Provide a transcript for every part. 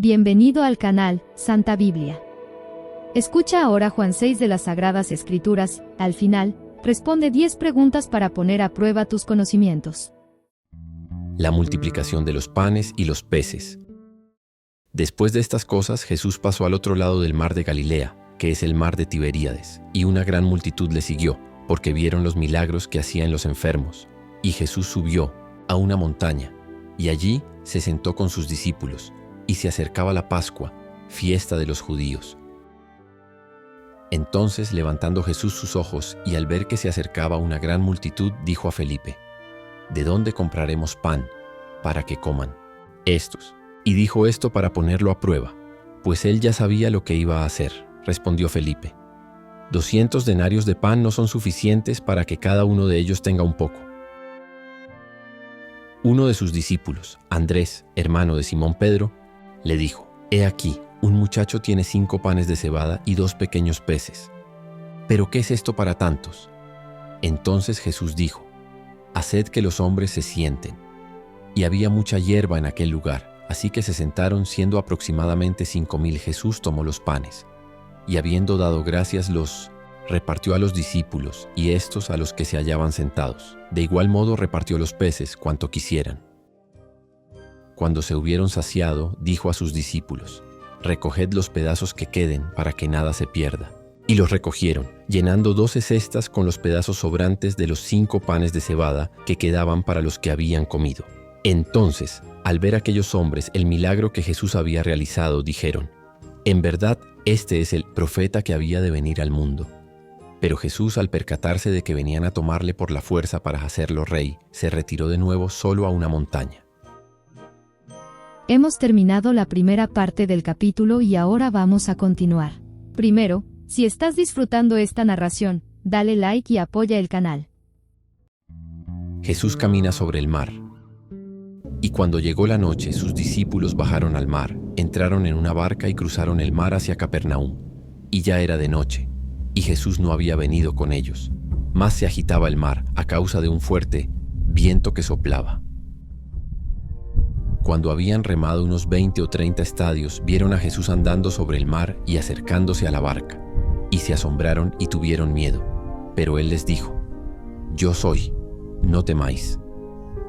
Bienvenido al canal Santa Biblia. Escucha ahora Juan 6 de las Sagradas Escrituras. Al final, responde 10 preguntas para poner a prueba tus conocimientos. La multiplicación de los panes y los peces. Después de estas cosas, Jesús pasó al otro lado del mar de Galilea, que es el mar de Tiberíades, y una gran multitud le siguió, porque vieron los milagros que hacía en los enfermos. Y Jesús subió a una montaña, y allí se sentó con sus discípulos, y se acercaba la Pascua, fiesta de los judíos. Entonces, levantando Jesús sus ojos, y al ver que se acercaba una gran multitud, dijo a Felipe: ¿De dónde compraremos pan para que coman estos? Y dijo esto para ponerlo a prueba, pues él ya sabía lo que iba a hacer. Respondió Felipe: 200 denarios de pan no son suficientes para que cada uno de ellos tenga un poco. Uno de sus discípulos, Andrés, hermano de Simón Pedro, le dijo: He aquí, un muchacho tiene 5 panes de cebada y 2 pequeños peces. ¿Pero qué es esto para tantos? Entonces Jesús dijo: Haced que los hombres se sienten. Y había mucha hierba en aquel lugar, así que se sentaron, siendo aproximadamente 5,000. Jesús tomó los panes, y habiendo dado gracias los repartió a los discípulos, y éstos a los que se hallaban sentados. De igual modo repartió los peces cuanto quisieran. Cuando se hubieron saciado, dijo a sus discípulos: Recoged los pedazos que queden, para que nada se pierda. Y los recogieron, llenando 12 cestas con los pedazos sobrantes de los 5 panes de cebada que quedaban para los que habían comido. Entonces, al ver aquellos hombres el milagro que Jesús había realizado, dijeron: En verdad, este es el profeta que había de venir al mundo. Pero Jesús, al percatarse de que venían a tomarle por la fuerza para hacerlo rey, se retiró de nuevo solo a una montaña. Hemos terminado la primera parte del capítulo y ahora vamos a continuar. Primero, si estás disfrutando esta narración, dale like y apoya el canal. Jesús camina sobre el mar. Y cuando llegó la noche, sus discípulos bajaron al mar, entraron en una barca y cruzaron el mar hacia Capernaum. Y ya era de noche, y Jesús no había venido con ellos. Más se agitaba el mar a causa de un fuerte viento que soplaba. Cuando habían remado unos 20 o 30 estadios, vieron a Jesús andando sobre el mar y acercándose a la barca, y se asombraron y tuvieron miedo. Pero él les dijo: Yo soy, no temáis.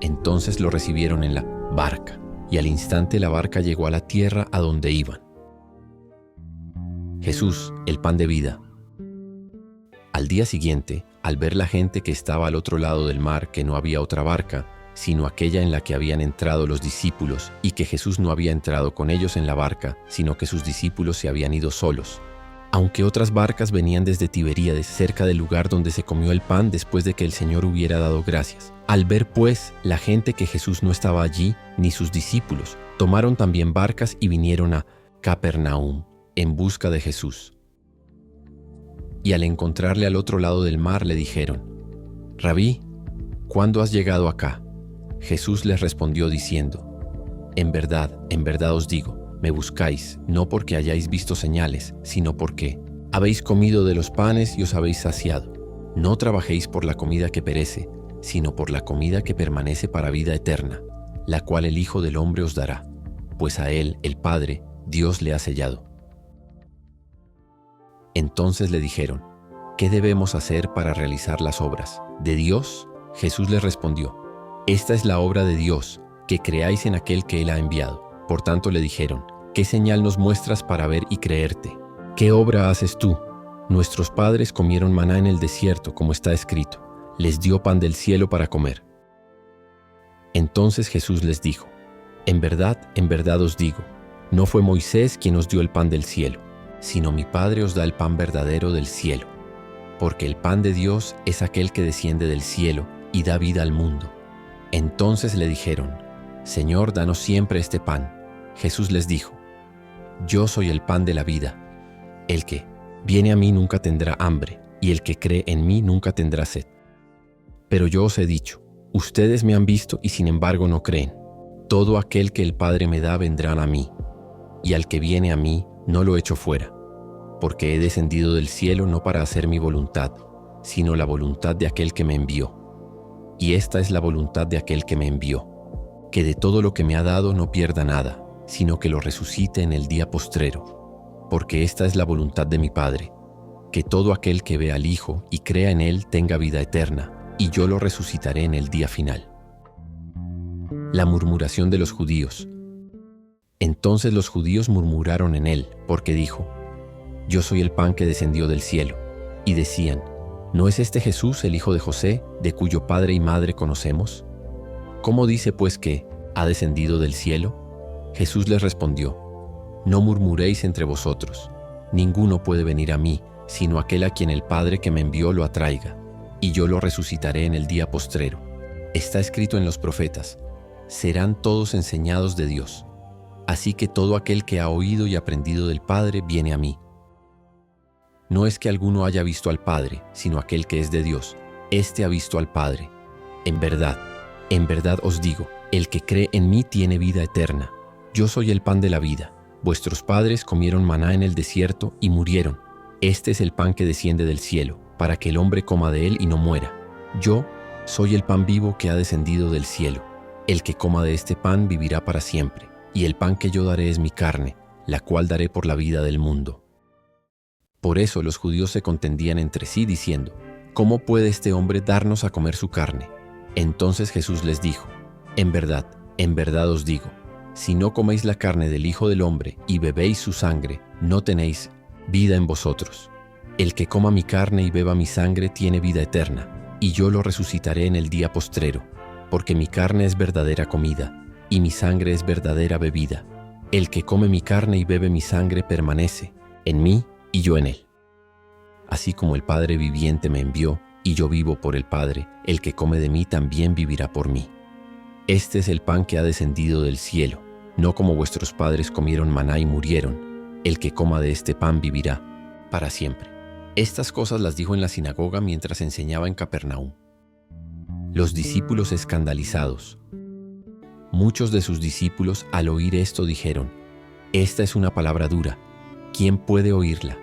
Entonces lo recibieron en la barca, y al instante la barca llegó a la tierra a donde iban. Jesús, el pan de vida. Al día siguiente, al ver la gente que estaba al otro lado del mar, que no había otra barca, sino aquella en la que habían entrado los discípulos, y que Jesús no había entrado con ellos en la barca, sino que sus discípulos se habían ido solos. Aunque otras barcas venían desde Tiberíades, cerca del lugar donde se comió el pan después de que el Señor hubiera dado gracias. Al ver, pues, la gente que Jesús no estaba allí, ni sus discípulos, tomaron también barcas y vinieron a Capernaum, en busca de Jesús. Y al encontrarle al otro lado del mar, le dijeron: Rabí, ¿cuándo has llegado acá? Jesús les respondió diciendo: en verdad os digo, me buscáis, no porque hayáis visto señales, sino porque habéis comido de los panes y os habéis saciado. No trabajéis por la comida que perece, sino por la comida que permanece para vida eterna, la cual el Hijo del Hombre os dará, pues a él, el Padre, Dios le ha sellado. Entonces le dijeron: ¿qué debemos hacer para realizar las obras de Dios? Jesús les respondió: Esta es la obra de Dios, que creáis en aquel que él ha enviado. Por tanto le dijeron: ¿qué señal nos muestras para ver y creerte? ¿Qué obra haces tú? Nuestros padres comieron maná en el desierto, como está escrito: les dio pan del cielo para comer. Entonces Jesús les dijo: en verdad os digo, no fue Moisés quien os dio el pan del cielo, sino mi Padre os da el pan verdadero del cielo. Porque el pan de Dios es aquel que desciende del cielo y da vida al mundo. Entonces le dijeron: Señor, danos siempre este pan. Jesús les dijo: Yo soy el pan de la vida. El que viene a mí nunca tendrá hambre, y el que cree en mí nunca tendrá sed. Pero yo os he dicho: ustedes me han visto y sin embargo no creen. Todo aquel que el Padre me da vendrá a mí, y al que viene a mí no lo echo fuera, porque he descendido del cielo no para hacer mi voluntad, sino la voluntad de aquel que me envió. Y esta es la voluntad de aquel que me envió, que de todo lo que me ha dado no pierda nada, sino que lo resucite en el día postrero. Porque esta es la voluntad de mi Padre, que todo aquel que vea al Hijo y crea en Él tenga vida eterna, y yo lo resucitaré en el día final. La murmuración de los judíos. Entonces los judíos murmuraron en él, porque dijo: Yo soy el pan que descendió del cielo. Y decían: ¿No es este Jesús el hijo de José, de cuyo padre y madre conocemos? ¿Cómo dice pues que ha descendido del cielo? Jesús les respondió: No murmuréis entre vosotros. Ninguno puede venir a mí, sino aquel a quien el Padre que me envió lo atraiga, y yo lo resucitaré en el día postrero. Está escrito en los profetas: serán todos enseñados de Dios. Así que todo aquel que ha oído y aprendido del Padre viene a mí. No es que alguno haya visto al Padre, sino aquel que es de Dios. Éste ha visto al Padre. En verdad os digo, el que cree en mí tiene vida eterna. Yo soy el pan de la vida. Vuestros padres comieron maná en el desierto y murieron. Este es el pan que desciende del cielo, para que el hombre coma de él y no muera. Yo soy el pan vivo que ha descendido del cielo. El que coma de este pan vivirá para siempre, y el pan que yo daré es mi carne, la cual daré por la vida del mundo. Por eso los judíos se contendían entre sí diciendo: ¿Cómo puede este hombre darnos a comer su carne? Entonces Jesús les dijo: en verdad os digo, si no coméis la carne del Hijo del Hombre y bebéis su sangre, no tenéis vida en vosotros. El que coma mi carne y beba mi sangre tiene vida eterna, y yo lo resucitaré en el día postrero, porque mi carne es verdadera comida, y mi sangre es verdadera bebida. El que come mi carne y bebe mi sangre permanece en mí y yo en él. Así como el Padre viviente me envió, y yo vivo por el Padre, el que come de mí también vivirá por mí. Este es el pan que ha descendido del cielo, no como vuestros padres comieron maná y murieron. El que coma de este pan vivirá para siempre. Estas cosas las dijo en la sinagoga mientras enseñaba en Capernaum. Los discípulos escandalizados. Muchos de sus discípulos al oír esto dijeron: esta es una palabra dura, ¿quién puede oírla?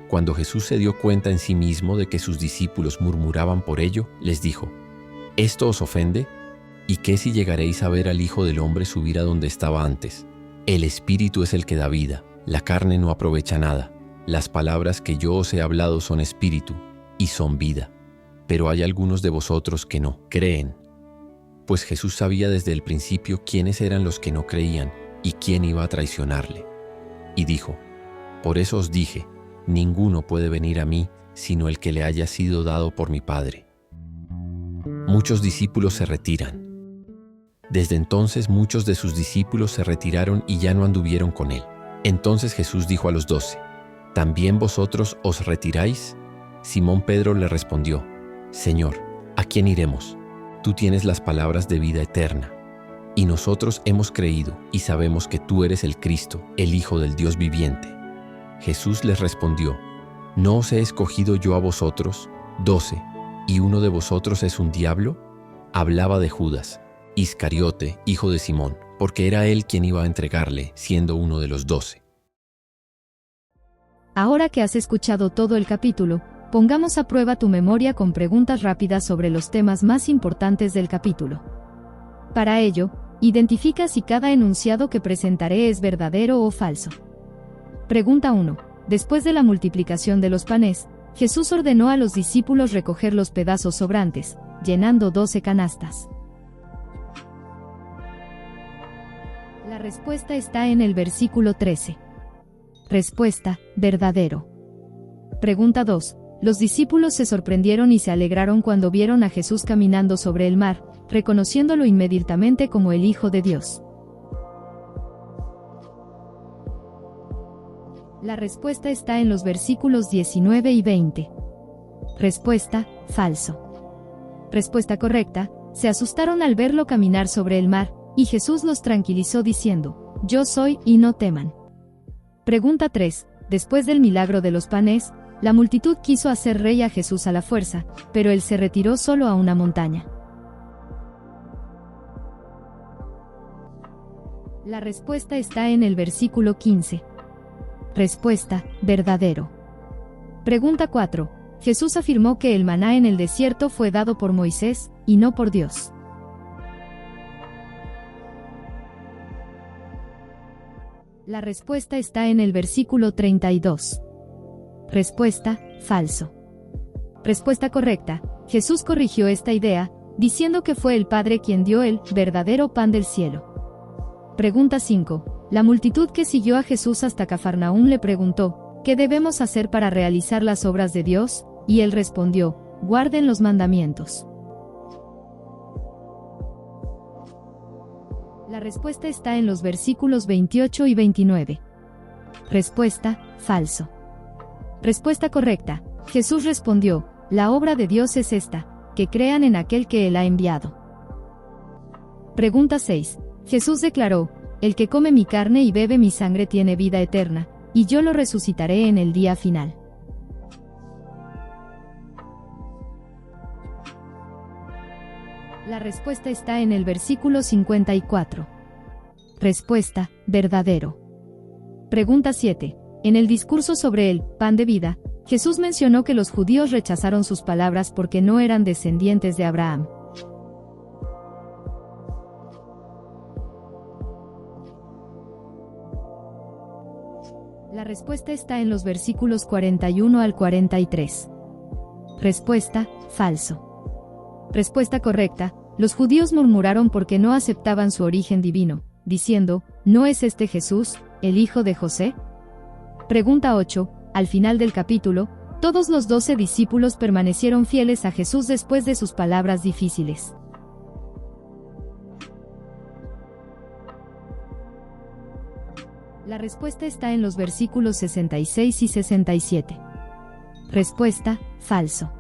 Cuando Jesús se dio cuenta en sí mismo de que sus discípulos murmuraban por ello, les dijo: ¿esto os ofende? ¿Y qué si llegaréis a ver al Hijo del Hombre subir a donde estaba antes? El Espíritu es el que da vida, la carne no aprovecha nada. Las palabras que yo os he hablado son espíritu y son vida. Pero hay algunos de vosotros que no creen. Pues Jesús sabía desde el principio quiénes eran los que no creían y quién iba a traicionarle. Y dijo: por eso os dije, ninguno puede venir a mí sino el que le haya sido dado por mi Padre. Muchos discípulos se retiran. Desde entonces muchos de sus discípulos se retiraron y ya no anduvieron con él. Entonces Jesús dijo a los 12: ¿también vosotros os retiráis? Simón Pedro le respondió: Señor, ¿a quién iremos? Tú tienes las palabras de vida eterna. Y nosotros hemos creído y sabemos que tú eres el Cristo, el Hijo del Dios viviente. Jesús les respondió: ¿no os he escogido yo a vosotros, 12, y uno de vosotros es un diablo? Hablaba de Judas Iscariote, hijo de Simón, porque era él quien iba a entregarle, siendo uno de los 12. Ahora que has escuchado todo el capítulo, pongamos a prueba tu memoria con preguntas rápidas sobre los temas más importantes del capítulo. Para ello, identifica si cada enunciado que presentaré es verdadero o falso. Pregunta 1. Después de la multiplicación de los panes, Jesús ordenó a los discípulos recoger los pedazos sobrantes, llenando 12 canastas. La respuesta está en el versículo 13. Respuesta: verdadero. Pregunta 2. Los discípulos se sorprendieron y se alegraron cuando vieron a Jesús caminando sobre el mar, reconociéndolo inmediatamente como el Hijo de Dios. La respuesta está en los versículos 19 y 20. Respuesta: falso. Respuesta correcta: se asustaron al verlo caminar sobre el mar, y Jesús los tranquilizó diciendo: yo soy, y no teman. Pregunta 3. Después del milagro de los panes, la multitud quiso hacer rey a Jesús a la fuerza, pero él se retiró solo a una montaña. La respuesta está en el versículo 15. Respuesta: verdadero. Pregunta 4. Jesús afirmó que el maná en el desierto fue dado por Moisés, y no por Dios. La respuesta está en el versículo 32. Respuesta, falso. Respuesta correcta. Jesús corrigió esta idea, diciendo que fue el Padre quien dio el verdadero pan del cielo. Pregunta 5. La multitud que siguió a Jesús hasta Cafarnaúm le preguntó, ¿qué debemos hacer para realizar las obras de Dios? Y él respondió, guarden los mandamientos. La respuesta está en los versículos 28 y 29. Respuesta, falso. Respuesta correcta. Jesús respondió, la obra de Dios es esta, que crean en aquel que Él ha enviado. Pregunta 6. Jesús declaró, el que come mi carne y bebe mi sangre tiene vida eterna, y yo lo resucitaré en el día final. La respuesta está en el versículo 54. Respuesta, verdadero. Pregunta 7. En el discurso sobre el pan de vida, Jesús mencionó que los judíos rechazaron sus palabras porque no eran descendientes de Abraham. La respuesta está en los versículos 41 al 43. Respuesta, falso. Respuesta correcta. Los judíos murmuraron porque no aceptaban su origen divino, diciendo, ¿no es este Jesús, el hijo de José? Pregunta 8. Al final del capítulo, todos los 12 discípulos permanecieron fieles a Jesús después de sus palabras difíciles. La respuesta está en los versículos 66 y 67. Respuesta, falso.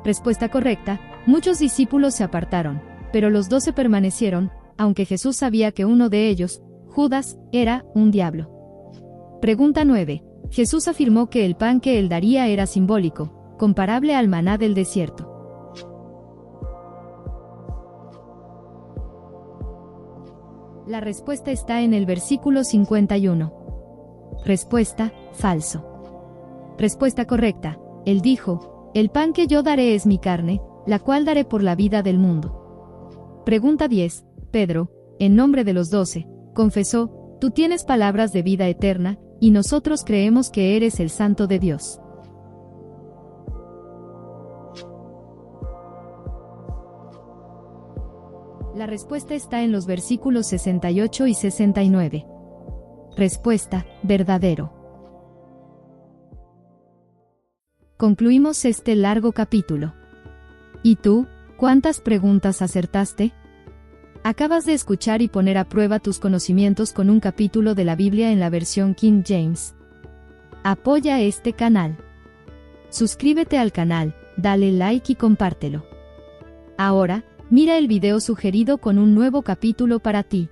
Respuesta correcta. Muchos discípulos se apartaron, pero los 12 permanecieron, aunque Jesús sabía que uno de ellos, Judas, era un diablo. Pregunta 9. Jesús afirmó que el pan que él daría era simbólico, comparable al maná del desierto. La respuesta está en el versículo 51. Respuesta, falso. Respuesta correcta. Él dijo, el pan que yo daré es mi carne, la cual daré por la vida del mundo. Pregunta 10. Pedro, en nombre de los 12, confesó, tú tienes palabras de vida eterna, y nosotros creemos que eres el Santo de Dios. La respuesta está en los versículos 68 y 69. Respuesta, verdadero. Concluimos este largo capítulo. ¿Y tú, cuántas preguntas acertaste? Acabas de escuchar y poner a prueba tus conocimientos con un capítulo de la Biblia en la versión King James. Apoya este canal. Suscríbete al canal, dale like y compártelo. Ahora, mira el video sugerido con un nuevo capítulo para ti.